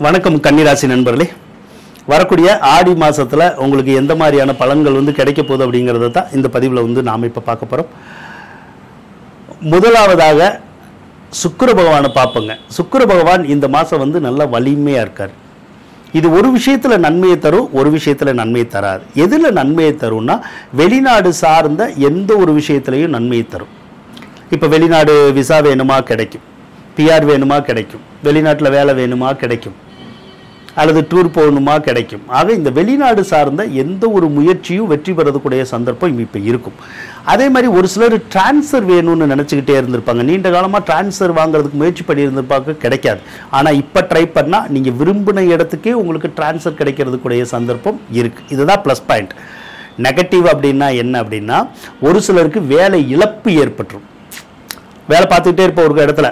வணக்கம் கன்னிராசி நண்பர்களே. வரக்கூடிய ஆடி மாதத்தில் உங்களுக்கு எந்த மாதிரியான பலன்கள் கிடைக்க போகுது அப்படிங்கிறத தான் இந்த பதிவில் நாம் இப்போ பார்க்க போகிறோம். முதலாவதாக சுக்கிர பகவானை பார்ப்போங்க. சுக்கிர பகவான் இந்த மாதம் நல்ல வலிமையாக இருக்கார். இது ஒரு விஷயத்தில் நன்மையை தரும், ஒரு விஷயத்தில் நன்மையை தராது. எதில் நன்மையை தரும்னா வெளிநாடு சார்ந்த எந்த ஒரு விஷயத்துலையும் நன்மையை தரும். இப்போ வெளிநாடு விசா வேணுமா கிடைக்கும், பிஆர் வேணுமா கிடைக்கும், வெளிநாட்டில் வேலை வேணுமா கிடைக்கும், அல்லது டூர் போகணுமா கிடைக்கும். ஆக இந்த வெளிநாடு சார்ந்த எந்த ஒரு முயற்சியும் வெற்றி பெறக்கூடிய சந்தர்ப்பம் இப்போ இருக்கும். அதே மாதிரி ஒரு சிலர் டிரான்ஸ்ஃபர் வேணும்னு நினச்சிக்கிட்டே இருந்திருப்பாங்க. நீண்ட காலமாக டிரான்ஸ்ஃபர் வாங்குறதுக்கு முயற்சி பண்ணியிருந்திருப்பாங்க, கிடைக்காது. ஆனால் இப்போ ட்ரை பண்ணால் நீங்கள் விரும்பின இடத்துக்கே உங்களுக்கு டிரான்ஸ்ஃபர் கிடைக்கிறதுக்குடைய சந்தர்ப்பம் இருக்குது. இதுதான் ப்ளஸ் பாயிண்ட். நெகட்டிவ் அப்படின்னா என்ன அப்படின்னா, ஒரு சிலருக்கு வேலை இழப்பு ஏற்பட்டுரும். வேலை பார்த்துக்கிட்டே இருப்போம் ஒரு இடத்துல,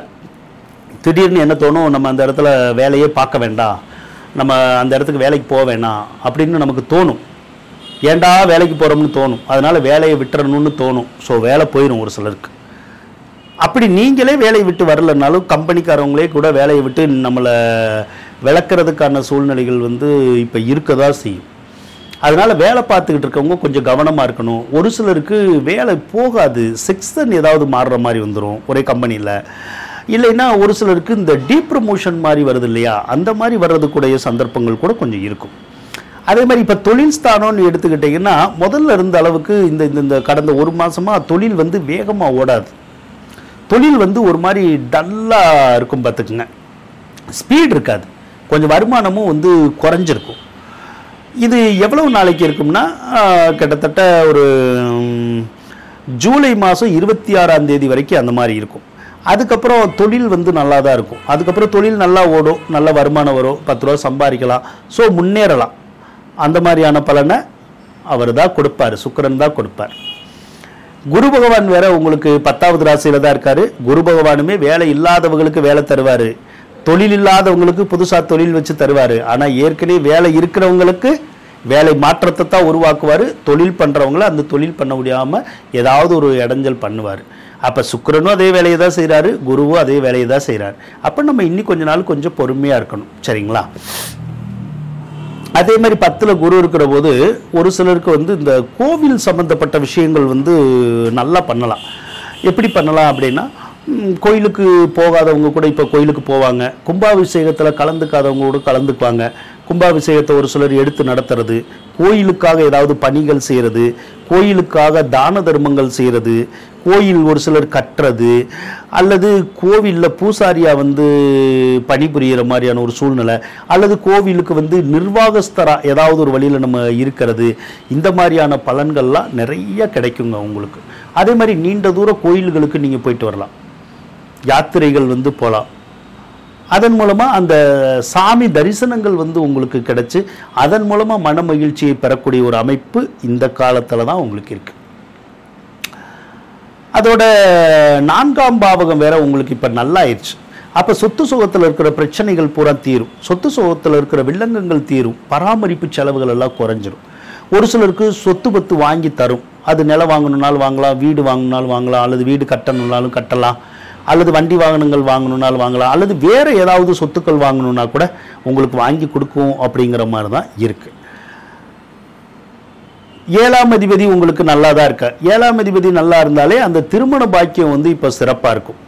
திடீர்னு என்ன தோணும், நம்ம அந்த இடத்துல வேலையே பார்க்க வேண்டாம், நம்ம அந்த இடத்துக்கு வேலைக்கு போக வேணாம் அப்படின்னு நமக்கு தோணும். ஏண்டா வேலைக்கு போகிறோம்னு தோணும். அதனால் வேலையை விட்டுறணும்னு தோணும். ஸோ வேலை போயிடும் ஒரு சிலருக்கு. அப்படி நீங்களே வேலையை விட்டு வரலனாலும் கம்பெனிக்காரவங்களே கூட வேலையை விட்டு நம்மளை விளக்குறதுக்கான சூழ்நிலைகள் இப்போ இருக்க தான் செய்யும். அதனால் வேலை பார்த்துக்கிட்டு இருக்கவங்க கொஞ்சம் கவனமாக இருக்கணும். ஒரு சிலருக்கு வேலை போகாது, செக்ஷன் ஏதாவது மாறுற மாதிரி வந்துடும் ஒரே கம்பெனியில். இல்லைன்னா ஒரு சிலருக்கு இந்த டீப்ரமோஷன் மாதிரி வருது இல்லையா, அந்த மாதிரி வர்றதுக்குடைய சந்தர்ப்பங்கள் கூட கொஞ்சம் இருக்கும். அதே மாதிரி இப்போ தொழில் ஸ்தானம்னு எடுத்துக்கிட்டிங்கன்னா முதல்ல இருந்த அளவுக்கு இந்த கடந்த ஒரு மாதமாக தொழில் வேகமாக ஓடாது. தொழில் ஒரு மாதிரி டல்லாக இருக்கும் பார்த்துக்குங்க. ஸ்பீட் இருக்காது, கொஞ்சம் வருமானமும் குறைஞ்சிருக்கும். இது எவ்வளவு நாளைக்கு இருக்கும்னா கிட்டத்தட்ட ஒரு ஜூலை மாதம் 26ஆம் தேதி வரைக்கும் அந்த மாதிரி இருக்கும். அதுக்கப்புறம் தொழில் நல்லா தான் இருக்கும். அதுக்கப்புறம் தொழில் நல்லா ஓடும், நல்ல வருமானம் வரும், 10 ரூபா சம்பாதிக்கலாம், ஸோ முன்னேறலாம். அந்த மாதிரியான பலனை அவர் தான் கொடுப்பார், சுக்கிரன் தான் கொடுப்பார். குரு பகவான் வேற உங்களுக்கு 10வது ராசியில் தான் இருக்காரு. குரு பகவானுமே வேலை இல்லாதவங்களுக்கு வேலை தருவார், தொழில் இல்லாதவங்களுக்கு புதுசாக தொழில் வச்சு தருவார். ஆனால் ஏற்கனவே வேலை இருக்கிறவங்களுக்கு வேலை மாற்றத்தை தான் உருவாக்குவார். தொழில் பண்ணுறவங்கள அந்த தொழில் பண்ண முடியாமல் ஏதாவது ஒரு இடைஞ்சல் பண்ணுவார். அப்போ சுக்கிரனும் அதே வேலையை தான் செய்கிறாரு, குருவும் அதே வேலையை தான் செய்கிறார். அப்போ நம்ம இன்னும் கொஞ்ச நாள் கொஞ்சம் பொறுமையாக இருக்கணும், சரிங்களா? அதே மாதிரி 10ல் குரு இருக்கிற போது ஒரு சிலருக்கு இந்த கோவில் சம்மந்தப்பட்ட விஷயங்கள் நல்லா பண்ணலாம். எப்படி பண்ணலாம் அப்படின்னா, கோயிலுக்கு போகாதவங்க கூட இப்போ கோயிலுக்கு போவாங்க. கும்பாபிஷேகத்தில் கலந்துக்காதவங்க கூட கலந்துக்குவாங்க. கும்பாபிஷேகத்தை ஒரு சிலர் எடுத்து நடத்துறது, கோயிலுக்காக ஏதாவது பணிகள் செய்கிறது, கோயிலுக்காக தான தர்மங்கள் செய்கிறது, கோயில் ஒரு சிலர் கட்டுறது, அல்லது கோவிலில் பூசாரியாக பணிபுரிகிற மாதிரியான ஒரு சூழ்நிலை, அல்லது கோவிலுக்கு நிர்வாகஸ்தராக ஏதாவது ஒரு வழியில் நம்ம இருக்கிறது. இந்த மாதிரியான பலன்கள்லாம் நிறைய கிடைக்குங்க உங்களுக்கு. அதே மாதிரி நீண்ட தூர கோயில்களுக்கு நீங்கள் போயிட்டு வரலாம், யாத்திரைகள் போகலாம். அதன் மூலமாக அந்த சாமி தரிசனங்கள் உங்களுக்கு கிடைச்சி அதன் மூலமாக மன மகிழ்ச்சியை பெறக்கூடிய ஒரு அமைப்பு இந்த காலத்தில் தான் உங்களுக்கு இருக்கு. அதோட 4ஆம் பாவகம் வேற உங்களுக்கு இப்போ நல்லா ஆயிடுச்சு. அப்போ சொத்து சுகத்தில் இருக்கிற பிரச்சனைகள் பூரா தீரும், சொத்து சுகத்தில் இருக்கிற வில்லங்கங்கள் தீரும், பராமரிப்பு செலவுகள் எல்லாம் குறைஞ்சிரும். ஒரு சிலருக்கு சொத்து பத்து வாங்கி தரும். அது நிலம் வாங்கணுன்னாலும் வாங்கலாம், வீடு வாங்கினாலும் வாங்கலாம், அல்லது வீடு கட்டணுன்னாலும் கட்டலாம், அல்லது வண்டி வாகனங்கள் வாங்கணுன்னாலும் வாங்கலாம், அல்லது வேறு ஏதாவது சொத்துக்கள் வாங்கணுன்னா கூட உங்களுக்கு வாங்கி கொடுக்கும். அப்படிங்கிற மாதிரி தான் இருக்குது. 7ஆம் அதிபதி உங்களுக்கு நல்லா தான் இருக்க. 7ஆம் அதிபதி நல்லா இருந்தாலே அந்த திருமண பாக்கியம் இப்போ சிறப்பாக இருக்கும்.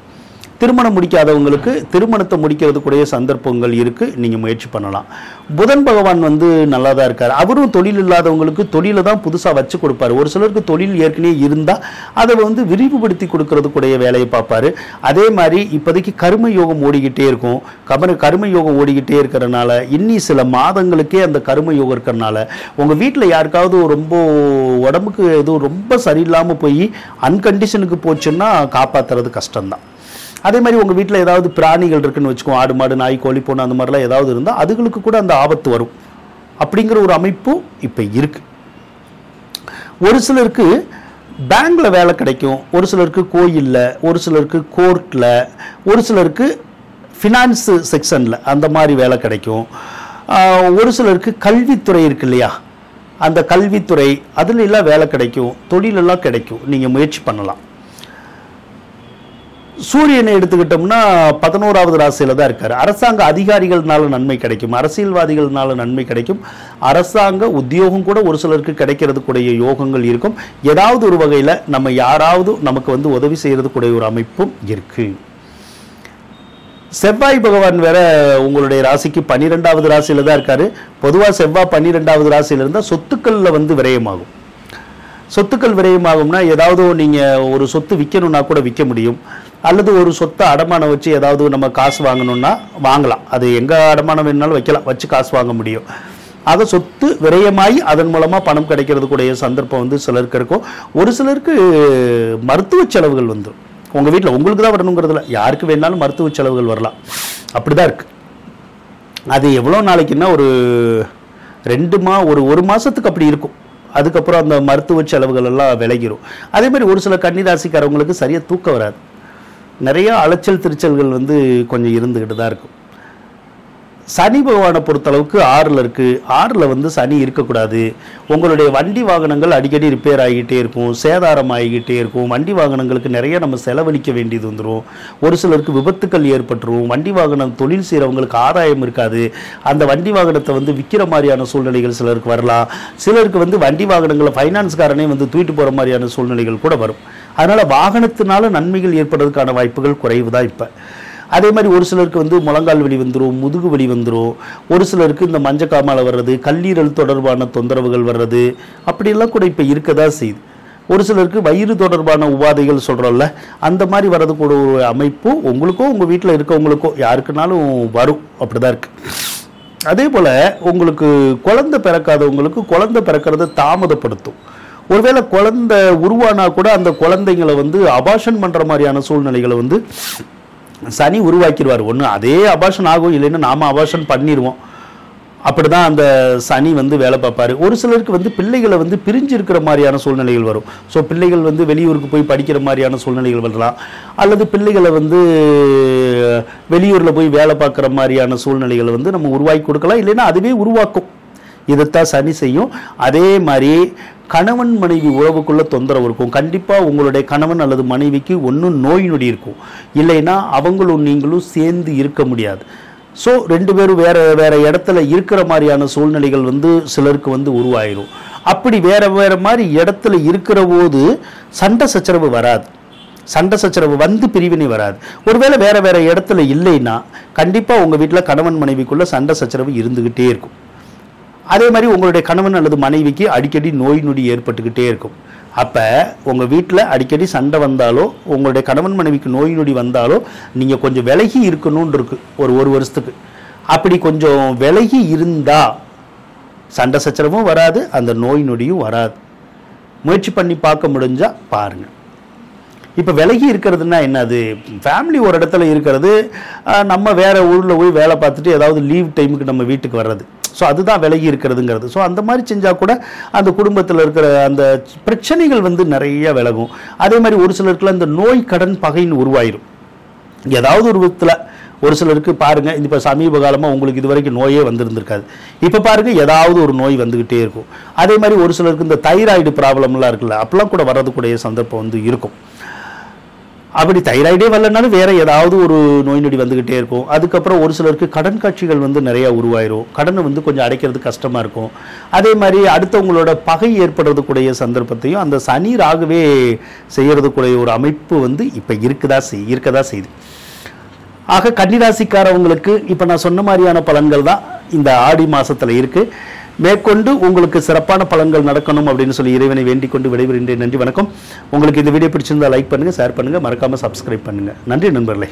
திருமணம் முடிக்காதவங்களுக்கு திருமணத்தை முடிக்கிறதுக்குடைய சந்தர்ப்பங்கள் இருக்குது, நீங்கள் முயற்சி பண்ணலாம். புதன் பகவான் நல்லா தான் இருக்கார். அவரும் தொழில் இல்லாதவங்களுக்கு தொழிலை தான் புதுசாக வச்சு கொடுப்பாரு. ஒரு சிலருக்கு தொழில் ஏற்கனவே இருந்தால் அதை விரிவுபடுத்தி கொடுக்கறதுக்குடைய வேலையை பார்ப்பார். அதே மாதிரி இப்போதைக்கு கர்ம யோகம் ஓடிக்கிட்டே இருக்கும். கர்ம யோகம் ஓடிக்கிட்டே இருக்கிறனால இன்னி சில மாதங்களுக்கே அந்த கர்ம யோகம் இருக்கிறனால உங்கள் வீட்டில் யாருக்காவது ரொம்ப உடம்புக்கு எதுவும் ரொம்ப சரியில்லாமல் போய் அன்கண்டிஷனுக்கு போச்சுன்னா காப்பாற்றுறது கஷ்டம்தான். அதே மாதிரி உங்கள் வீட்டில் ஏதாவது பிராணிகள் இருக்குன்னு வச்சுக்கோ, ஆடு மாடு நாய் கோழி பூனை அந்த மாதிரிலாம் ஏதாவது இருந்தால் அதுகளுக்கு கூட அந்த ஆபத்து வரும். அப்படிங்கிற ஒரு அமைப்பு இப்போ இருக்குது. ஒரு சிலருக்கு பேங்க்கில் வேலை கிடைக்கும், ஒரு சிலருக்கு கோயிலில், ஒரு சிலருக்கு கோர்ட்டில், ஒரு சிலருக்கு ஃபினான்ஸ் செக்ஷனில் அந்த மாதிரி வேலை கிடைக்கும். ஒரு சிலருக்கு கல்வித்துறை இருக்கு இல்லையா, அந்த கல்வித்துறை அதில் எல்லாம் வேலை கிடைக்கும், தொழிலெல்லாம் கிடைக்கும், நீங்கள் முயற்சி பண்ணலாம். சூரியனை எடுத்துக்கிட்டோம்னா 11வது ராசியில தான் இருக்காரு. அரசாங்க அதிகாரிகள்னால நன்மை கிடைக்கும், அரசியல்வாதிகள்னால நன்மை கிடைக்கும், அரசாங்க உத்தியோகம் கூட ஒரு சிலருக்கு கிடைக்கிறதுக்குடைய யோகங்கள் இருக்கும். ஏதாவது ஒரு வகையில் நம்ம யாராவது நமக்கு வந்து உதவி செய்யறதுக்குடைய ஒரு அமைப்பும் இருக்கு. செவ்வாய் பகவான் வேற உங்களுடைய ராசிக்கு 12வது ராசியில தான் இருக்காரு. பொதுவாக செவ்வாய் 12வது ராசியில இருந்தால் சொத்துக்கள்ல வந்து விரயமாகும். சொத்துக்கள் விரயமாகும்னா ஏதாவது நீங்கள் ஒரு சொத்து விற்கணும்னா கூட விற்க முடியும், அல்லது ஒரு சொத்தை அடமானம் வச்சு ஏதாவது நம்ம காசு வாங்கணும்னா வாங்கலாம். அது எங்கே அடமானம் வேணுனாலும் வைக்கலாம், வச்சு காசு வாங்க முடியும். ஆக சொத்து விரயமாகி அதன் மூலமாக பணம் கிடைக்கிறதுக்குடைய சந்தர்ப்பம் வந்து சிலருக்கு இருக்கும். ஒரு சிலருக்கு மருத்துவ செலவுகள் வந்துடும். உங்கள் வீட்டில் உங்களுக்கு தான் வரணுங்கிறதுல யாருக்கு வேணாலும் மருத்துவ செலவுகள் வரலாம். அப்படி தான் இருக்குது. அது எவ்வளோ நாளைக்குன்னா ஒரு மாதத்துக்கு அப்படி இருக்கும். அதுக்கப்புறம் அந்த மருத்துவ செலவுகள் எல்லாம் விலகிரும். அதே மாதிரி ஒரு சில கன்னிராசிக்காரவங்களுக்கு சரியாக தூக்கம் வராது. நிறைய அலைச்சல் திருச்சல்கள் வந்து கொஞ்சம் இருந்துக்கிட்டு தான் இருக்கும். சனி பகவானை பொறுத்தளவுக்கு 6ல் இருக்குது. 6ல் வந்து சனி இருக்கக்கூடாது. உங்களுடைய வண்டி வாகனங்கள் அடிக்கடி ரிப்பேர் ஆகிக்கிட்டே இருக்கும், சேதாரம் ஆகிக்கிட்டே இருக்கும். வண்டி வாகனங்களுக்கு நிறைய நம்ம செலவழிக்க வேண்டியது வந்துடும். ஒரு சிலருக்கு விபத்துக்கள் ஏற்பட்டுரும். வண்டி வாகனம் தொழில் செய்கிறவங்களுக்கு ஆதாயம் இருக்காது. அந்த வண்டி வாகனத்தை வந்து விற்கிற மாதிரியான சூழ்நிலைகள் சிலருக்கு வரலாம். சிலருக்கு வந்து வண்டி வாகனங்களை ஃபைனான்ஸ்காரனே வந்து தூக்கிட்டு போகிற மாதிரியான சூழ்நிலைகள் கூட வரும். அதனால் வாகனத்தினால நன்மைகள் ஏற்படுறதுக்கான வாய்ப்புகள் குறைவு தான் இப்போ. அதே மாதிரி ஒரு சிலருக்கு வந்து முழங்கால் வலி வந்துடும், முதுகு வலி வந்துடும். ஒரு சிலருக்கு இந்த மஞ்சக்காமாலை வர்றது, கல்லீரல் தொடர்பான தொந்தரவுகள் வர்றது, அப்படியெல்லாம் கூட இப்போ இருக்க தான் செய்யுது. ஒரு சிலருக்கு வயிறு தொடர்பான உபாதைகள் சொல்கிறோம்ல, அந்த மாதிரி வர்றது கூட ஒரு அமைப்பு உங்களுக்கோ உங்கள் வீட்டில் இருக்கவங்களுக்கோ யாருக்குனாலும் வரும். அப்படி தான் இருக்குது. அதே போல் உங்களுக்கு குழந்தை பிறக்காதவங்களுக்கு குழந்தை பிறக்கிறத தாமதப்படுத்தும். ஒருவேளை குழந்தை உருவானா கூட அந்த குழந்தைங்களை வந்து அபார்ஷன் பண்ணுற மாதிரியான சூழ்நிலைகளை வந்து சனி உருவாக்கிடுவார். ஒன்று அதே அபார்ஷன் ஆகும், இல்லைன்னா நாம் அபார்ஷன் பண்ணிடுவோம். அப்படி தான் அந்த சனி வந்து வேலை பார்ப்பார். ஒரு சிலருக்கு வந்து பிள்ளைகளை வந்து பிரிஞ்சு இருக்கிற மாதிரியான சூழ்நிலைகள் வரும். ஸோ பிள்ளைகள் வந்து வெளியூருக்கு போய் படிக்கிற மாதிரியான சூழ்நிலைகள் வரலாம், அல்லது பிள்ளைகளை வந்து வெளியூரில் போய் வேலை பார்க்குற மாதிரியான சூழ்நிலைகளை வந்து நம்ம உருவாக்கி கொடுக்கலாம், இல்லைன்னா அதுவே உருவாக்கும். இதைத்தான் சனி செய்யும். அதே மாதிரி கணவன் மனைவி உறவுக்குள்ள தொந்தரவு இருக்கும். கண்டிப்பாக உங்களுடைய கணவன் அல்லது மனைவிக்கு ஒன்றும் நோய் நொடி இருக்கும், இல்லைன்னா அவங்களும் நீங்களும் சேர்ந்து இருக்க முடியாது. ஸோ 2 பேரும் வேற வேற இடத்துல இருக்கிற மாதிரியான சூழ்நிலைகள் வந்து சிலருக்கு வந்து உருவாயிரும். அப்படி வேற வேற மாதிரி இடத்துல இருக்கிற போது சண்டை சச்சரவு வராது. சண்டை சச்சரவு வந்து பிரிவினை வராது. ஒருவேளை வேற வேற இடத்துல இல்லைன்னா கண்டிப்பாக உங்கள் வீட்டில் கணவன் மனைவிக்குள்ள சண்டை சச்சரவு இருந்துக்கிட்டே இருக்கும். அதே மாதிரி உங்களுடைய கணவன் அல்லது மனைவிக்கு அடிக்கடி நோய் நொடி ஏற்பட்டுக்கிட்டே இருக்கும். அப்போ உங்கள் வீட்டில் அடிக்கடி சண்டை வந்தாலோ உங்களுடைய கணவன் மனைவிக்கு நோய் நொடி வந்தாலோ நீங்கள் கொஞ்சம் விலகி இருக்கணும்னு இருக்கு. ஒரு வருஷத்துக்கு அப்படி கொஞ்சம் விலகி இருந்தால் சண்டை சச்சரவும் வராது, அந்த நோய் நொடியும் வராது. முயற்சி பண்ணி பார்க்க முடிஞ்சால் பாருங்கள். இப்போ விலகி இருக்கிறதுனா என்னது? ஃபேமிலி ஒரு இடத்துல இருக்கிறது, நம்ம வேறு ஊரில் போய் வேலை பார்த்துட்டு ஏதாவது லீவ் டைமுக்கு நம்ம வீட்டுக்கு வர்றது. ஸோ அதுதான் விலகி இருக்கிறதுங்கிறது. ஸோ அந்த மாதிரி செஞ்சால் கூட அந்த குடும்பத்தில் இருக்கிற அந்த பிரச்சனைகள் வந்து நிறைய விலகும். அதே மாதிரி ஒரு சிலருக்குலாம் இந்த நோய் கடன் பகைன்னு உருவாயிரும் ஏதாவது ஒரு விதத்தில். ஒரு சிலருக்கு பாருங்கள், இப்போ சமீப காலமாக உங்களுக்கு இது வரைக்கும் நோயே வந்திருந்திருக்காது, இப்போ பாருங்கள் ஏதாவது ஒரு நோய் வந்துக்கிட்டே இருக்கும். அதே மாதிரி ஒரு சிலருக்கு இந்த தைராய்டு ப்ராப்ளம்லாம் இருக்குல்ல, அப்போலாம் கூட வர்றதுக்குடைய சந்தர்ப்பம் வந்து இருக்கும். அப்படி தைராய்டே வரலனாலும் வேற ஏதாவது ஒரு நோய் நொடி வந்துக்கிட்டே இருக்கும். அதுக்கப்புறம் ஒரு சிலருக்கு கடன் காட்சிகள் வந்து நிறையா உருவாயிரும், கடனை வந்து கொஞ்சம் அடைக்கிறது கஷ்டமாக இருக்கும். அதே மாதிரி அடுத்தவங்களோட பகை ஏற்படுறதுக்குடைய சந்தர்ப்பத்தையும் அந்த சனி ராகுவே செய்யறதுக்குடைய ஒரு அமைப்பு வந்து இப்போ இருக்கதா செய்யுது. ஆக கன்னிராசிக்காரவங்களுக்கு இப்போ நான் சொன்ன மாதிரியான பலன்கள் தான் இந்த ஆடி மாதத்தில் இருக்குது. மேற்கொண்டு உங்களுக்கு சிறப்பான பலன்கள் நடக்கணும் அப்படின்னு சொல்லி இறைவனை வேண்டிக் கொண்டு விடைபெறுகின்றேன். நன்றி, வணக்கம். உங்களுக்கு இந்த வீடியோ பிடிச்சிருந்தா லைக் பண்ணுங்கள், ஷேர் பண்ணுங்கள், மறக்காமல் சப்ஸ்கிரைப் பண்ணுங்கள். நன்றி நண்பர்களே.